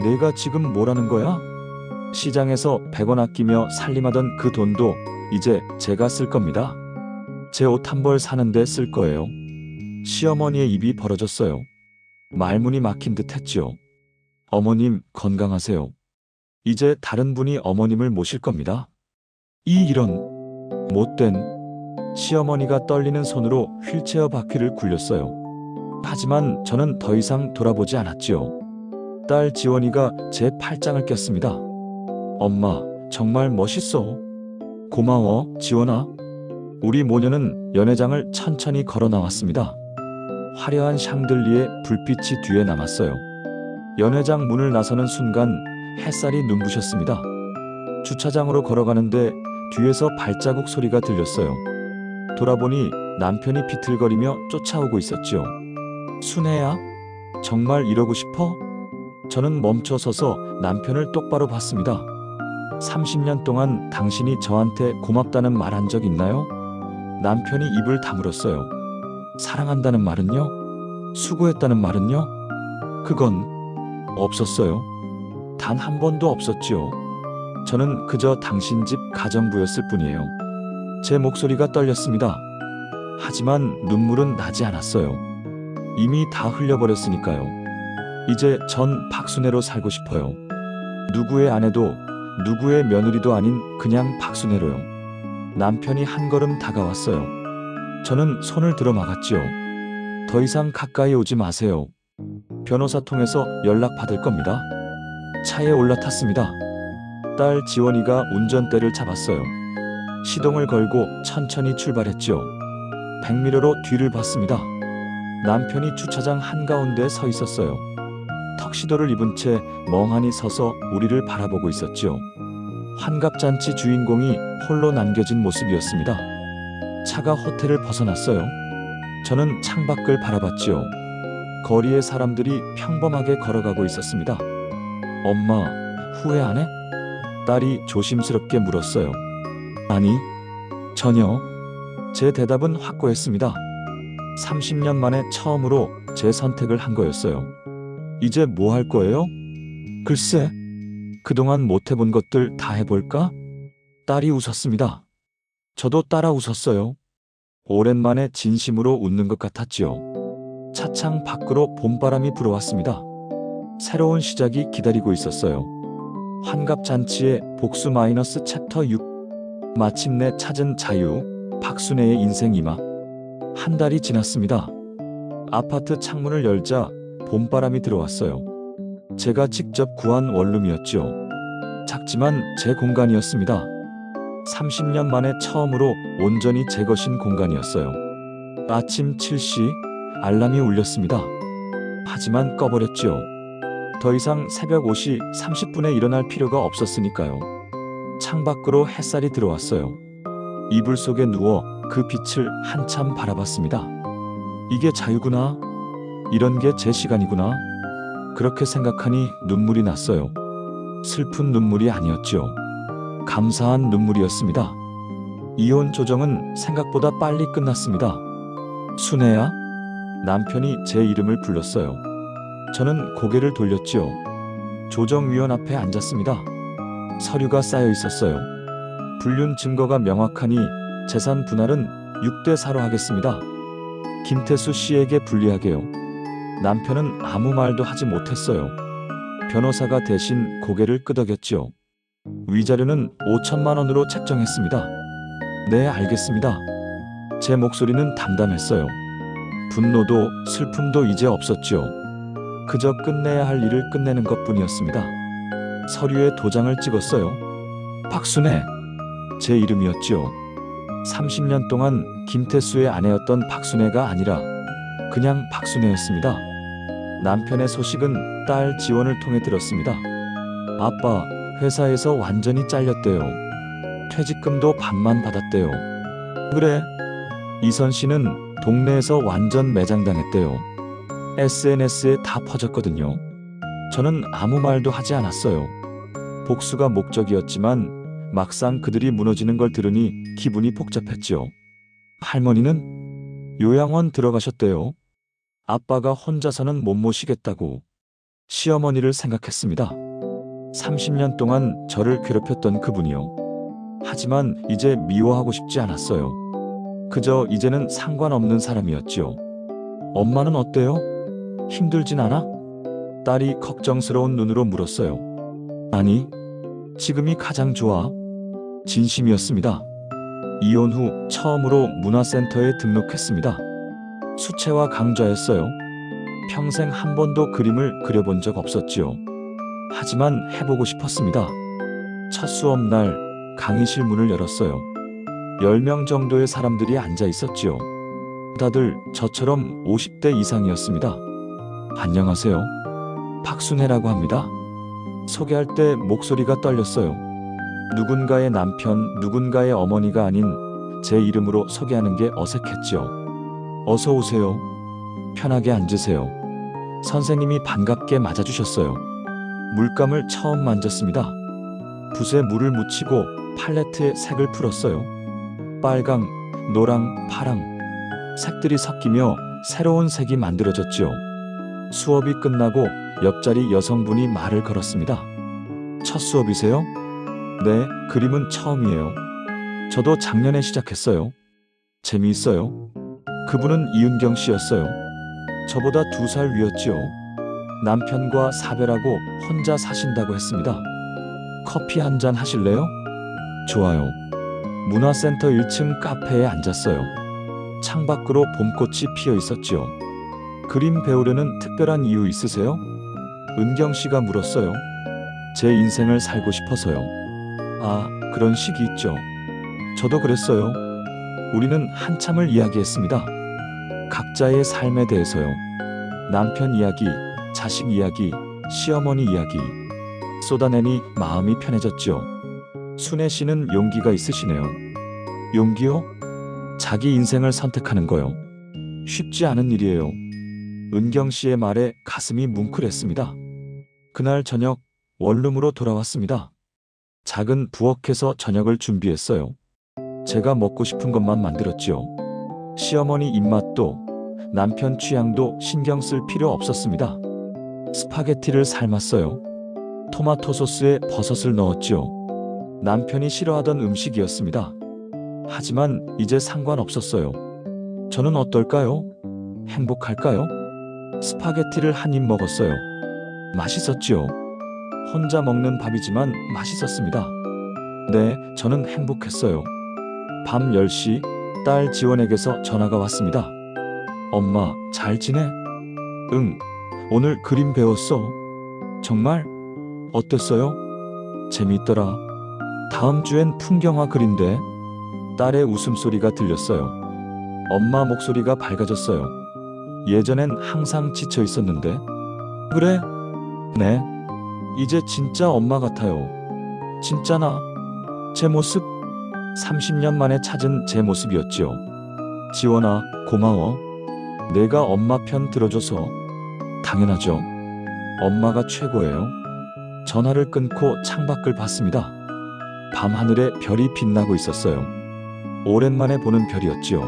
내가 지금 뭐라는 거야? 시장에서 100원 아끼며 살림하던 그 돈도 이제 제가 쓸 겁니다. 제 옷 한 벌 사는데 쓸 거예요. 시어머니의 입이 벌어졌어요. 말문이 막힌 듯 했지요. 어머님, 건강하세요. 이제 다른 분이 어머님을 모실 겁니다. 이런 못된. 시어머니가 떨리는 손으로 휠체어 바퀴를 굴렸어요. 하지만 저는 더 이상 돌아보지 않았지요. 딸 지원이가 제 팔짱을 꼈습니다. 엄마, 정말 멋있어. 고마워, 지원아. 우리 모녀는 연회장을 천천히 걸어 나왔습니다. 화려한 샹들리에 불빛이 뒤에 남았어요. 연회장 문을 나서는 순간 햇살이 눈부셨습니다. 주차장으로 걸어가는데 뒤에서 발자국 소리가 들렸어요. 돌아보니 남편이 비틀거리며 쫓아오고 있었지요. 순애야, 정말 이러고 싶어? 저는 멈춰 서서 남편을 똑바로 봤습니다. 30년 동안 당신이 저한테 고맙다는 말 한 적 있나요? 남편이 입을 다물었어요. 사랑한다는 말은요? 수고했다는 말은요? 그건 없었어요. 단 한 번도 없었지요. 저는 그저 당신 집 가정부였을 뿐이에요. 제 목소리가 떨렸습니다. 하지만 눈물은 나지 않았어요. 이미 다 흘려버렸으니까요. 이제 전 박순애로 살고 싶어요. 누구의 아내도 누구의 며느리도 아닌 그냥 박순애로요. 남편이 한 걸음 다가왔어요. 저는 손을 들어 막았지요. 더 이상 가까이 오지 마세요. 변호사 통해서 연락 받을 겁니다. 차에 올라탔습니다. 딸 지원이가 운전대를 잡았어요. 시동을 걸고 천천히 출발했지요. 백미러로 뒤를 봤습니다. 남편이 주차장 한가운데 서 있었어요. 턱시도를 입은 채 멍하니 서서 우리를 바라보고 있었지요. 환갑잔치 주인공이 홀로 남겨진 모습이었습니다. 차가 호텔을 벗어났어요. 저는 창밖을 바라봤지요. 거리의 사람들이 평범하게 걸어가고 있었습니다. 엄마, 후회 안 해? 딸이 조심스럽게 물었어요. 아니, 전혀. 제 대답은 확고했습니다. 30년 만에 처음으로 제 선택을 한 거였어요. 이제 뭐 할 거예요? 글쎄, 그동안 못 해본 것들 다 해볼까? 딸이 웃었습니다. 저도 따라 웃었어요. 오랜만에 진심으로 웃는 것 같았지요. 차창 밖으로 봄바람이 불어왔습니다. 새로운 시작이 기다리고 있었어요. 환갑잔치의 복수 마이너스 챕터 6. 마침내 찾은 자유. 박순애의 인생 이막. 한 달이 지났습니다. 아파트 창문을 열자 봄바람이 들어왔어요. 제가 직접 구한 원룸이었죠. 작지만 제 공간이었습니다. 30년 만에 처음으로 온전히 제 것인 공간이었어요. 아침 7시 알람이 울렸습니다. 하지만 꺼버렸죠. 더 이상 새벽 5시 30분에 일어날 필요가 없었으니까요. 창밖으로 햇살이 들어왔어요. 이불 속에 누워 그 빛을 한참 바라봤습니다. 이게 자유구나. 이런 게 제 시간이구나. 그렇게 생각하니 눈물이 났어요. 슬픈 눈물이 아니었죠. 감사한 눈물이었습니다. 이혼 조정은 생각보다 빨리 끝났습니다. 순애야? 남편이 제 이름을 불렀어요. 저는 고개를 돌렸지요. 조정위원 앞에 앉았습니다. 서류가 쌓여 있었어요. 불륜 증거가 명확하니 재산 분할은 6대 4로 하겠습니다. 김태수 씨에게 불리하게요. 남편은 아무 말도 하지 못했어요. 변호사가 대신 고개를 끄덕였지요. 위자료는 5천만 원으로 책정했습니다. 네, 알겠습니다. 제 목소리는 담담했어요. 분노도 슬픔도 이제 없었지요. 그저 끝내야 할 일을 끝내는 것뿐이었습니다. 서류에 도장을 찍었어요. 박순애. 제 이름이었지요. 30년 동안 김태수의 아내였던 박순애가 아니라 그냥 박순애였습니다. 남편의 소식은 딸 지원을 통해 들었습니다. 아빠, 회사에서 완전히 잘렸대요. 퇴직금도 반만 받았대요. 그래? 이선 씨는 동네에서 완전 매장당했대요. SNS에 다 퍼졌거든요. 저는 아무 말도 하지 않았어요. 복수가 목적이었지만 막상 그들이 무너지는 걸 들으니 기분이 복잡했죠. 할머니는 요양원 들어가셨대요. 아빠가 혼자서는 못 모시겠다고. 시어머니를 생각했습니다. 30년 동안 저를 괴롭혔던 그분이요. 하지만 이제 미워하고 싶지 않았어요. 그저 이제는 상관없는 사람이었지요. 엄마는 어때요? 힘들진 않아? 딸이 걱정스러운 눈으로 물었어요. 아니, 지금이 가장 좋아. 진심이었습니다. 이혼 후 처음으로 문화센터에 등록했습니다. 수채화 강좌였어요. 평생 한 번도 그림을 그려본 적 없었지요. 하지만 해보고 싶었습니다. 첫 수업날 강의실 문을 열었어요. 10명 정도의 사람들이 앉아 있었지요. 다들 저처럼 50대 이상이었습니다. 안녕하세요. 박순애라고 합니다. 소개할 때 목소리가 떨렸어요. 누군가의 남편, 누군가의 어머니가 아닌 제 이름으로 소개하는 게 어색했죠. 어서 오세요. 편하게 앉으세요. 선생님이 반갑게 맞아주셨어요. 물감을 처음 만졌습니다. 붓에 물을 묻히고 팔레트에 색을 풀었어요. 빨강, 노랑, 파랑. 색들이 섞이며 새로운 색이 만들어졌죠. 수업이 끝나고 옆자리 여성분이 말을 걸었습니다. 첫 수업이세요? 네, 그림은 처음이에요. 저도 작년에 시작했어요. 재미있어요. 그분은 이은경 씨였어요. 저보다 2살 위였지요. 남편과 사별하고 혼자 사신다고 했습니다. 커피 한 잔 하실래요? 좋아요. 문화센터 1층 카페에 앉았어요. 창밖으로 봄꽃이 피어 있었지요. 그림 배우려는 특별한 이유 있으세요? 은경 씨가 물었어요. 제 인생을 살고 싶어서요. 아, 그런 시기 있죠. 저도 그랬어요. 우리는 한참을 이야기했습니다. 각자의 삶에 대해서요. 남편 이야기, 자식 이야기, 시어머니 이야기. 쏟아내니 마음이 편해졌죠. 순애 씨는 용기가 있으시네요. 용기요? 자기 인생을 선택하는 거요. 쉽지 않은 일이에요. 은경 씨의 말에 가슴이 뭉클했습니다. 그날 저녁 원룸으로 돌아왔습니다. 작은 부엌에서 저녁을 준비했어요. 제가 먹고 싶은 것만 만들었지요. 시어머니 입맛도 남편 취향도 신경 쓸 필요 없었습니다. 스파게티를 삶았어요. 토마토 소스에 버섯을 넣었지요. 남편이 싫어하던 음식이었습니다. 하지만 이제 상관없었어요. 저는 어떨까요? 행복할까요? 스파게티를 한 입 먹었어요. 맛있었지요. 혼자 먹는 밥이지만 맛있었습니다. 네, 저는 행복했어요. 밤 10시 딸 지원에게서 전화가 왔습니다. 엄마, 잘 지내? 응, 오늘 그림 배웠어. 정말? 어땠어요? 재미있더라. 다음 주엔 풍경화 그린대. 딸의 웃음소리가 들렸어요. 엄마 목소리가 밝아졌어요. 예전엔 항상 지쳐 있었는데. 그래? 네. 이제 진짜 엄마 같아요. 진짜나? 제 모습? 30년 만에 찾은 제 모습이었지요. 지원아, 고마워. 내가 엄마 편 들어줘서. 당연하죠. 엄마가 최고예요. 전화를 끊고 창밖을 봤습니다. 밤하늘에 별이 빛나고 있었어요. 오랜만에 보는 별이었지요.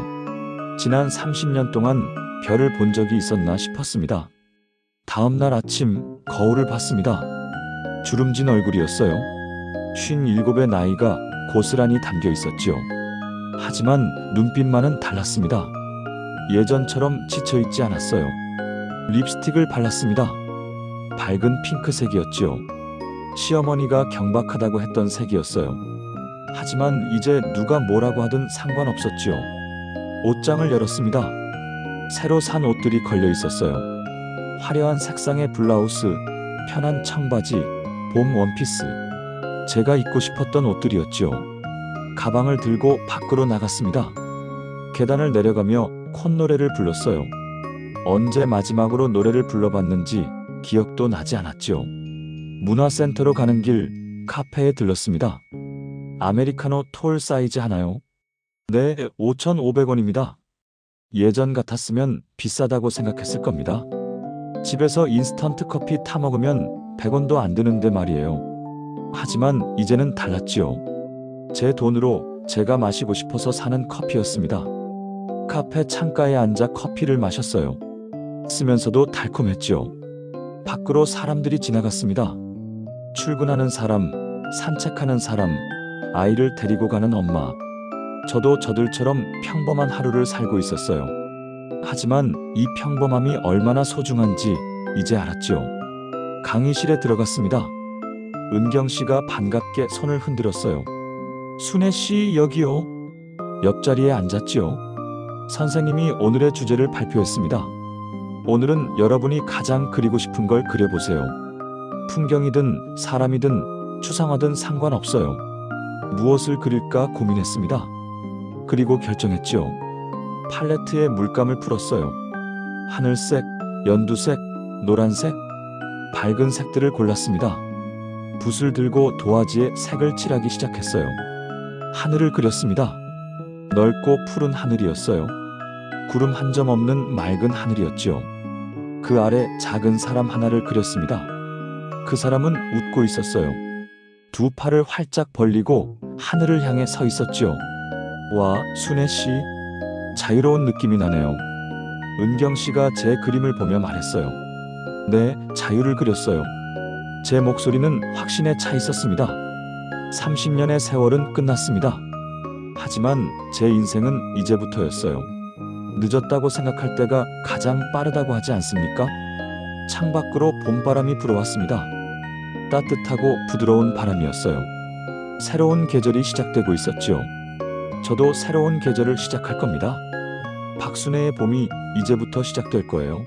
지난 30년 동안 별을 본 적이 있었나 싶었습니다. 다음 날 아침 거울을 봤습니다. 주름진 얼굴이었어요. 57의 나이가 고스란히 담겨 있었지요. 하지만 눈빛만은 달랐습니다. 예전처럼 지쳐있지 않았어요. 립스틱을 발랐습니다. 밝은 핑크색이었지요. 시어머니가 경박하다고 했던 색이었어요. 하지만 이제 누가 뭐라고 하든 상관없었지요. 옷장을 열었습니다. 새로 산 옷들이 걸려 있었어요. 화려한 색상의 블라우스, 편한 청바지, 봄 원피스. 제가 입고 싶었던 옷들이었지요. 가방을 들고 밖으로 나갔습니다. 계단을 내려가며 콧노래를 불렀어요. 언제 마지막으로 노래를 불러봤는지 기억도 나지 않았지요. 문화센터로 가는 길 카페에 들렀습니다. 아메리카노 톨 사이즈 하나요? 네, 5,500원입니다. 예전 같았으면 비싸다고 생각했을 겁니다. 집에서 인스턴트 커피 타 먹으면 100원도 안 드는데 말이에요. 하지만 이제는 달랐지요. 제 돈으로 제가 마시고 싶어서 사는 커피였습니다. 카페 창가에 앉아 커피를 마셨어요. 쓰면서도 달콤했지요. 밖으로 사람들이 지나갔습니다. 출근하는 사람, 산책하는 사람, 아이를 데리고 가는 엄마. 저도 저들처럼 평범한 하루를 살고 있었어요. 하지만 이 평범함이 얼마나 소중한지 이제 알았지요. 강의실에 들어갔습니다. 은경 씨가 반갑게 손을 흔들었어요. 순애 씨, 여기요. 옆자리에 앉았지요. 선생님이 오늘의 주제를 발표했습니다. 오늘은 여러분이 가장 그리고 싶은 걸 그려보세요. 풍경이든 사람이든 추상화든 상관없어요. 무엇을 그릴까 고민했습니다. 그리고 결정했지요. 팔레트에 물감을 풀었어요. 하늘색, 연두색, 노란색, 밝은 색들을 골랐습니다. 붓을 들고 도화지에 색을 칠하기 시작했어요. 하늘을 그렸습니다. 넓고 푸른 하늘이었어요. 구름 한 점 없는 맑은 하늘이었지요. 그 아래 작은 사람 하나를 그렸습니다. 그 사람은 웃고 있었어요. 두 팔을 활짝 벌리고 하늘을 향해 서 있었지요. 와, 순애 씨, 자유로운 느낌이 나네요. 은경 씨가 제 그림을 보며 말했어요. 네, 자유를 그렸어요. 제 목소리는 확신에 차 있었습니다. 30년의 세월은 끝났습니다. 하지만 제 인생은 이제부터였어요. 늦었다고 생각할 때가 가장 빠르다고 하지 않습니까? 창밖으로 봄바람이 불어왔습니다. 따뜻하고 부드러운 바람이었어요. 새로운 계절이 시작되고 있었지요. 저도 새로운 계절을 시작할 겁니다. 박순애의 봄이 이제부터 시작될 거예요.